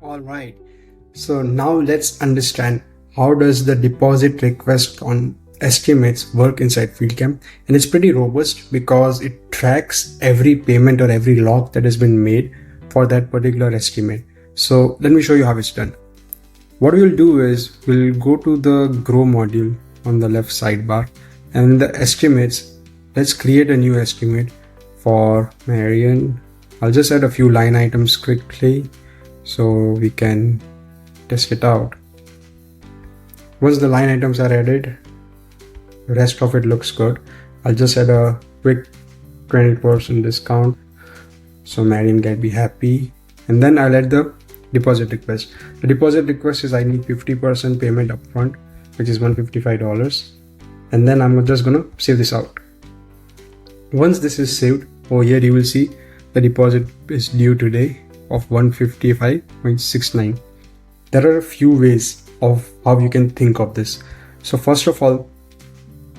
All right. So now let's understand how does the deposit request on estimates work inside FieldCamp. And it's pretty robust because it tracks every payment or every log that has been made for that particular estimate. So let me show you how it's done. What we'll do is we'll go to the grow module on the left sidebar, and in the estimates, let's create a new estimate for Marian. I'll just add a few line items quickly so we can test it out. Once the line items are added, the rest of it looks good. I'll just add a quick 20% discount so Marian can be happy, and then I'll add the deposit request. The deposit request is I need 50% payment upfront, which is $155, and then I'm just gonna save this out. Once this is saved, over here you will see the deposit is due today of $155.69. There are a few ways of how you can think of this. So first of all,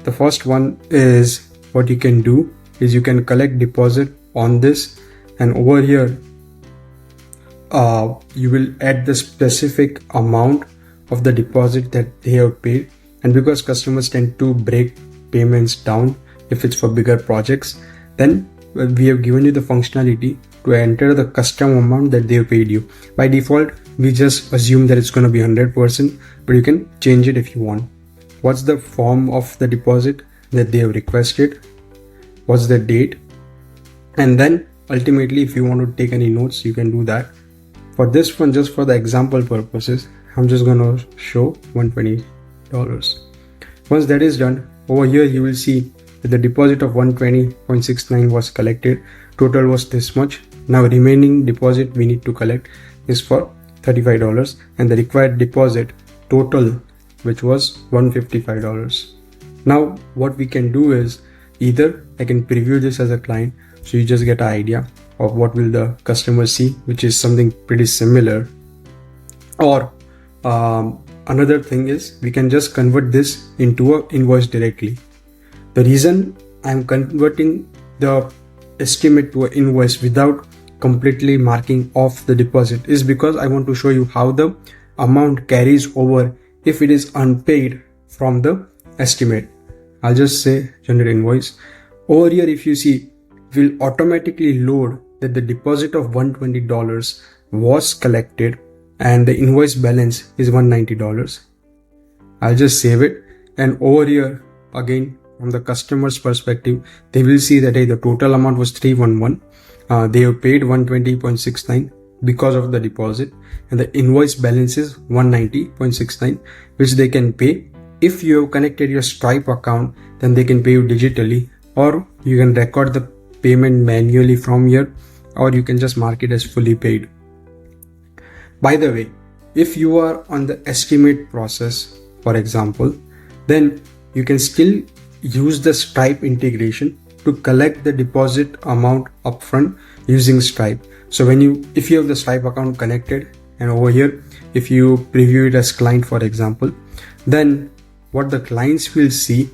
the first one is what you can do is you can collect deposit on this, and over here you will add the specific amount of the deposit that they have paid. And because customers tend to break payments down if it's for bigger projects, then we have given you the functionality to enter the custom amount that they have paid you. By default, we just assume that it's going to be 100%, but you can change it if you want. What's the form of the deposit that they have requested? What's the date? And then ultimately, if you want to take any notes, you can do that. For this one, just for the example purposes, I'm just going to show $120. Once that is done, over here you will see that the deposit of $120.69 was collected. Total was this much. Now remaining deposit we need to collect is for $35, and the required deposit total, which was $155. Now what we can do is either I can preview this as a client, so you just get an idea of what will the customer see, which is something pretty similar, or another thing is we can just convert this into an invoice directly. The reason I'm converting the estimate to an invoice without completely marking off the deposit is because I want to show you how the amount carries over if it is unpaid from the estimate. I'll just say generate invoice. Over here, if you see, will automatically load that the deposit of $120 was collected and the invoice balance is $190. I'll just save it, and over here again, from the customer's perspective, they will see that hey, the total amount was $311. They have paid $120.69 because of the deposit, and the invoice balance is $190.69, which they can pay. If you have connected your Stripe account, then they can pay you digitally, or you can record the payment manually from here, or you can just mark it as fully paid. By the way, if you are on the estimate process, for example, then you can still use the Stripe integration to collect the deposit amount upfront using Stripe. So if you have the Stripe account connected, and over here, if you preview it as client, for example, then what the clients will see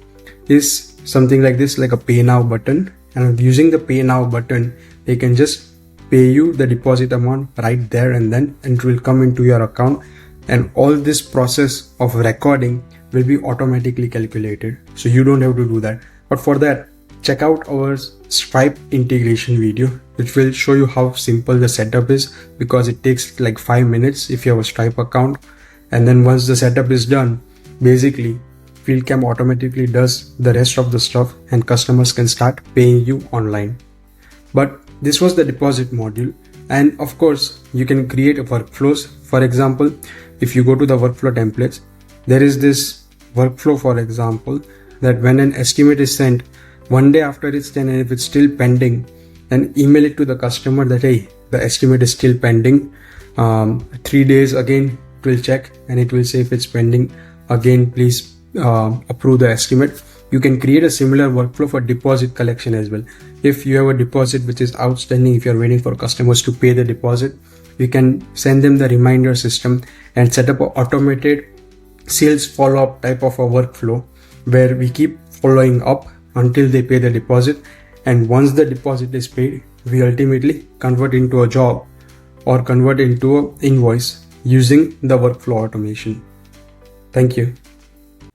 is something like this, like a pay now button. And using the pay now button, they can just pay you the deposit amount right there and then, and it will come into your account, and all this process of recording will be automatically calculated, so you don't have to do that. But for that, check out our Stripe integration video, which will show you how simple the setup is, because it takes like 5 minutes if you have a Stripe account. And then once the setup is done, basically FieldCamp automatically does the rest of the stuff and customers can start paying you online. But this was the deposit module, and of course you can create workflows. For example, if you go to the workflow templates, there is this workflow, for example, that when an estimate is sent, 1 day after it's done, and if it's still pending, then email it to the customer that hey, the estimate is still pending. 3 days again it will check, and it will say if it's pending again, please approve the estimate. You can create a similar workflow for deposit collection as well. If you have a deposit which is outstanding, if you're waiting for customers to pay the deposit, you can send them the reminder system and set up an automated sales follow-up type of a workflow where we keep following up until they pay the deposit. And once the deposit is paid, we ultimately convert into a job or convert into an invoice using the workflow automation. Thank you.